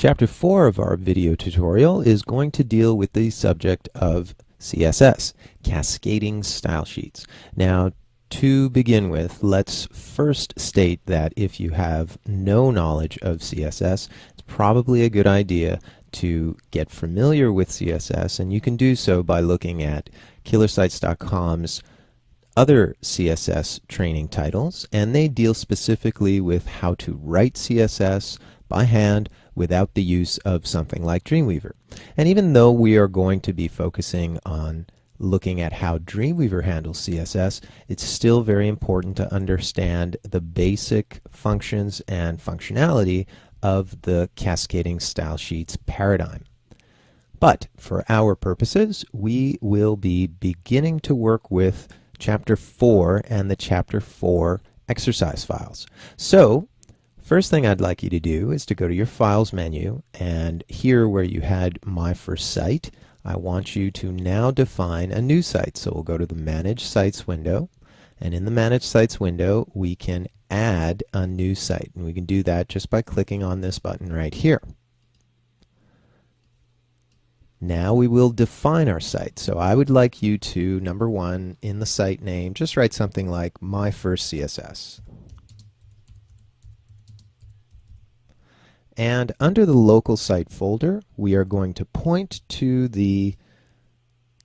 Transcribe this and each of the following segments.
Chapter 4 of our video tutorial is going to deal with the subject of CSS, cascading style sheets. Now, to begin with, let's first state that if you have no knowledge of CSS, it's probably a good idea to get familiar with CSS, and you can do so by looking at killersites.com's other CSS training titles, and they deal specifically with how to write CSS by hand without the use of something like Dreamweaver. And even though we are going to be focusing on looking at how Dreamweaver handles CSS, it's still very important to understand the basic functions and functionality of the cascading style sheets paradigm. But for our purposes, we will be beginning to work with Chapter 4 and the Chapter 4 exercise files. So, first thing I'd like you to do is to go to your Files menu, and here where you had My First Site, I want you to now define a new site. So we'll go to the Manage Sites window, and in the Manage Sites window we can add a new site, and we can do that just by clicking on this button right here. Now we will define our site. So I would like you to, number one, in the site name, just write something like My First CSS. And under the local site folder, we are going to point to the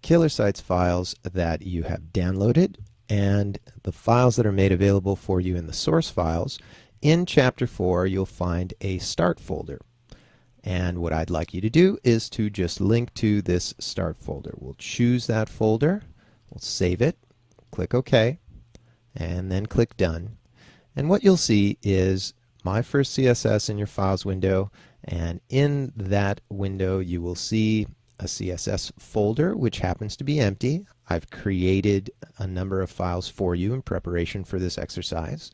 Killer Sites files that you have downloaded and the files that are made available for you in the source files. In Chapter 4, you'll find a Start folder. And what I'd like you to do is to just link to this Start folder. We'll choose that folder, we'll save it, click OK, and then click Done. And what you'll see is My First CSS in your Files window, and in that window you will see a CSS folder which happens to be empty. I've created a number of files for you in preparation for this exercise.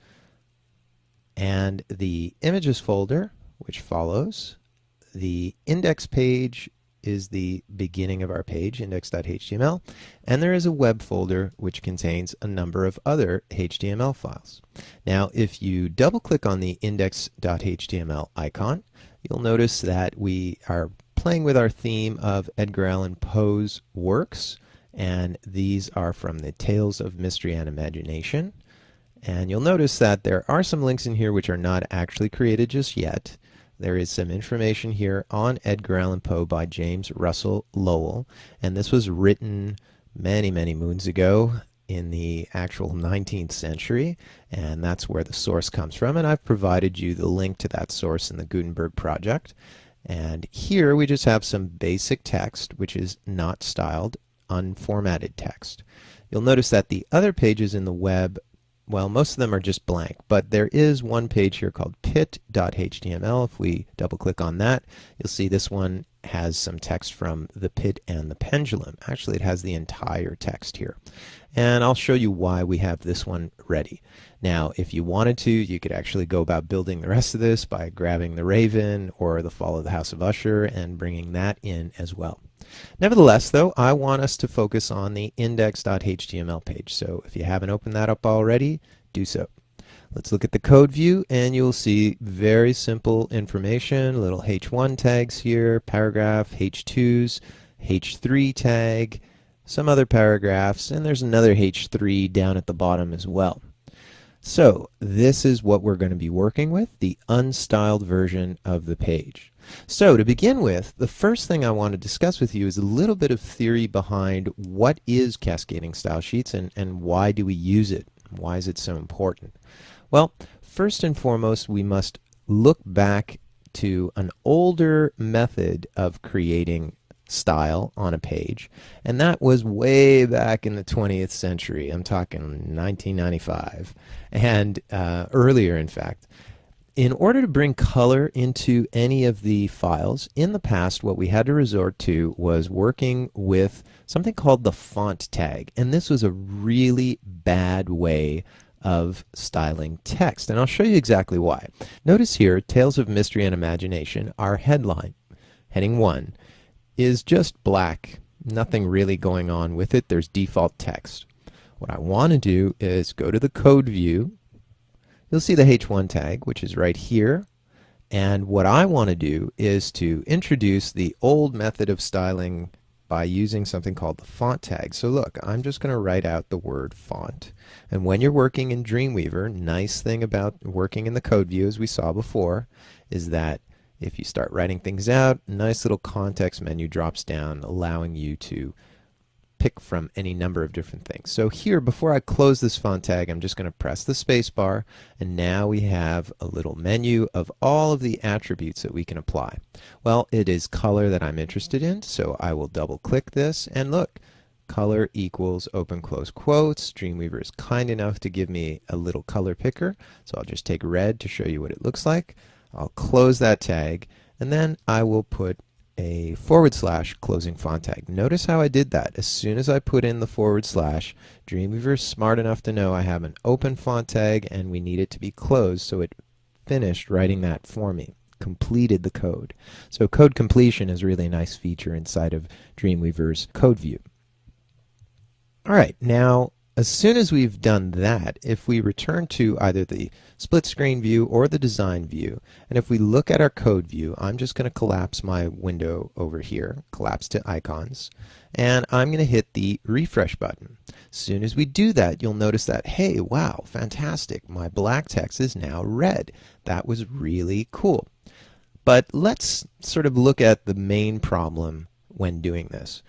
And the Images folder, which follows. The index page is the beginning of our page, index.html, and there is a web folder which contains a number of other HTML files. Now, if you double click on the index.html icon, you'll notice that we are playing with our theme of Edgar Allan Poe's works, and these are from the Tales of Mystery and Imagination. And you'll notice that there are some links in here which are not actually created just yet. There is some information here on Edgar Allan Poe by James Russell Lowell, and this was written many, many moons ago in the actual 19th century, and that's where the source comes from, and I've provided you the link to that source in the Gutenberg project. And here we just have some basic text which is not styled, unformatted text. You'll notice that the other pages in the web, well, most of them are just blank, but there is one page here called pit.html. If we double click on that, you'll see this one has some text from the Pit and the Pendulum. Actually, it has the entire text here. And I'll show you why we have this one ready. Now, if you wanted to, you could actually go about building the rest of this by grabbing the Raven or the Fall of the House of Usher and bringing that in as well. Nevertheless, though, I want us to focus on the index.html page. So if you haven't opened that up already, do so. Let's look at the code view, and you'll see very simple information, little h1 tags here, paragraph, h2s, h3 tag, some other paragraphs, and there's another h3 down at the bottom as well. So this is what we're going to be working with, the unstyled version of the page. So to begin with, the first thing I want to discuss with you is a little bit of theory behind what is cascading style sheets and why do we use it? Why is it so important? Well, first and foremost, we must look back to an older method of creating style on a page, and that was way back in the 20th century. I'm talking 1995 and earlier, in fact. In order to bring color into any of the files, in the past what we had to resort to was working with something called the font tag, and this was a really bad way of styling text, and I'll show you exactly why. Notice here, Tales of Mystery and Imagination, our headline, heading 1, is just black, nothing really going on with it. There's default text. What I want to do is go to the code view. You'll see the h1 tag, which is right here, And what I want to do is to introduce the old method of styling by using something called the font tag. So look, I'm just going to write out the word font. And when you're working in Dreamweaver, nice thing about working in the code view, as we saw before, is that if you start writing things out, a nice little context menu drops down, allowing you to pick from any number of different things. So here, before I close this font tag, I'm just going to press the space bar, and now we have a little menu of all of the attributes that we can apply. Well, it is color that I'm interested in, so I will double click this, and look, color equals open close quotes. Dreamweaver is kind enough to give me a little color picker, so I'll just take red to show you what it looks like. I'll close that tag, and then I will put a / closing font tag. Notice how I did that. As soon as I put in the /, Dreamweaver is smart enough to know I have an open font tag and we need it to be closed, so it finished writing that for me, completed the code. So code completion is really a nice feature inside of Dreamweaver's code view. All right, now as soon as we've done that, if we return to either the split screen view or the design view, and if we look at our code view, I'm just going to collapse my window over here, collapse to icons, and I'm going to hit the refresh button. As soon as we do that, you'll notice that, hey, wow, fantastic, my black text is now red. That was really cool. But let's sort of look at the main problem when doing this.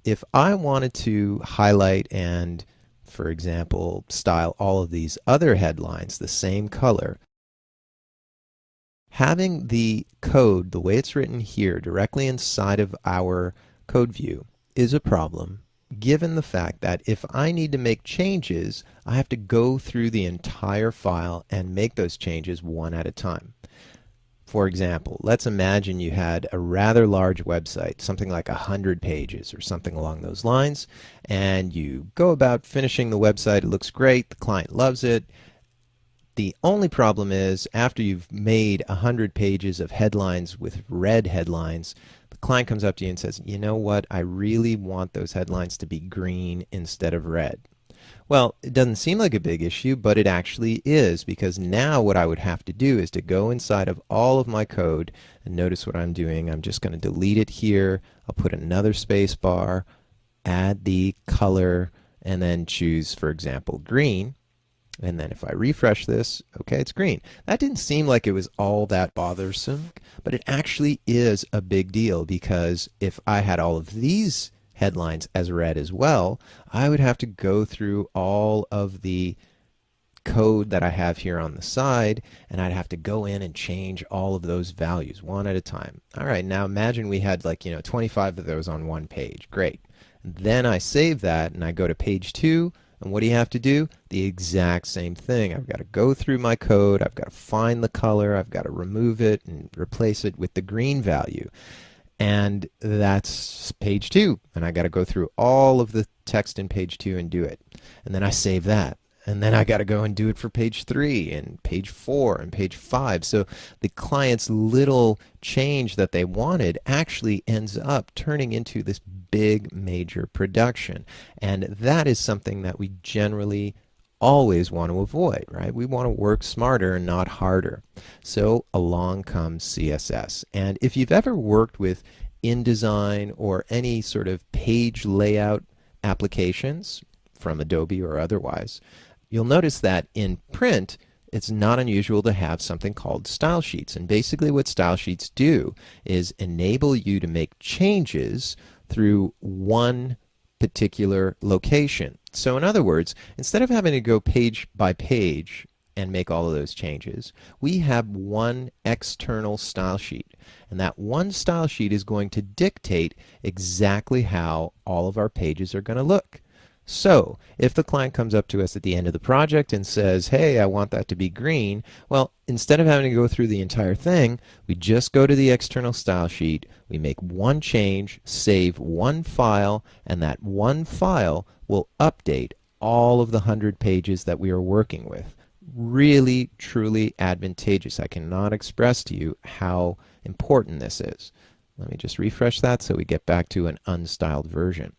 If I wanted to highlight and, for example, style all of these other headlines the same color, having the code, the way it's written here, directly inside of our code view is a problem, given the fact that if I need to make changes, I have to go through the entire file and make those changes one at a time. For example, let's imagine you had a rather large website, something like 100 pages or something along those lines, and you go about finishing the website. It looks great. The client loves it. The only problem is after you've made 100 pages of headlines with red headlines, the client comes up to you and says, you know what, I really want those headlines to be green instead of red. Well, it doesn't seem like a big issue, but it actually is, because now what I would have to do is to go inside of all of my code, and notice what I'm doing. I'm just going to delete it here. I'll put another space bar, add the color, and then choose, for example, green. And then if I refresh this, okay, it's green. That didn't seem like it was all that bothersome, but it actually is a big deal, because if I had all of these headlines as red as well, I would have to go through all of the code that I have here on the side, and I'd have to go in and change all of those values one at a time. All right, now imagine we had 25 of those on one page. Great. And then I save that and I go to page 2, and what do you have to do? The exact same thing. I've got to go through my code, I've got to find the color, I've got to remove it and replace it with the green value. And that's page 2, and I got to go through all of the text in page 2 and do it. And then I save that, and then I got to go and do it for page 3 and page 4 and page 5. So the client's little change that they wanted actually ends up turning into this big major production. And that is something that we generally always want to avoid, right? We want to work smarter and not harder. So along comes CSS. And if you've ever worked with InDesign or any sort of page layout applications from Adobe or otherwise, you'll notice that in print, it's not unusual to have something called style sheets. And basically what style sheets do is enable you to make changes through one particular location. So in other words, instead of having to go page by page and make all of those changes, we have one external style sheet. And that one style sheet is going to dictate exactly how all of our pages are going to look. So if the client comes up to us at the end of the project and says, hey, I want that to be green, well, instead of having to go through the entire thing, we just go to the external style sheet, we make one change, save one file, and that one file will update all of the 100 pages that we are working with. Really, truly advantageous. I cannot express to you how important this is. Let me just refresh that so we get back to an unstyled version.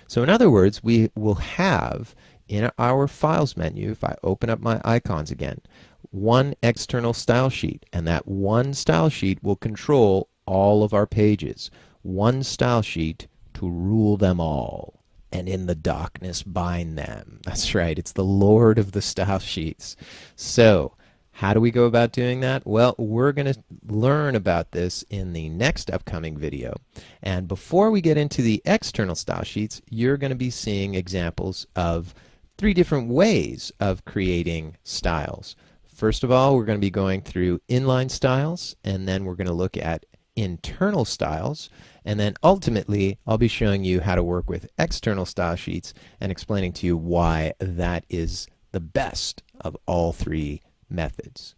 So in other words, we will have in our files menu, if I open up my icons again, one external style sheet, and that one style sheet will control all of our pages. One style sheet to rule them all, and in the darkness bind them. That's right, it's the Lord of the style sheets. So, how do we go about doing that? Well, we're going to learn about this in the next upcoming video. And before we get into the external style sheets, you're going to be seeing examples of 3 different ways of creating styles. First of all, we're going to be going through inline styles, and then we're going to look at internal styles, and then ultimately I'll be showing you how to work with external style sheets and explaining to you why that is the best of all 3 methods.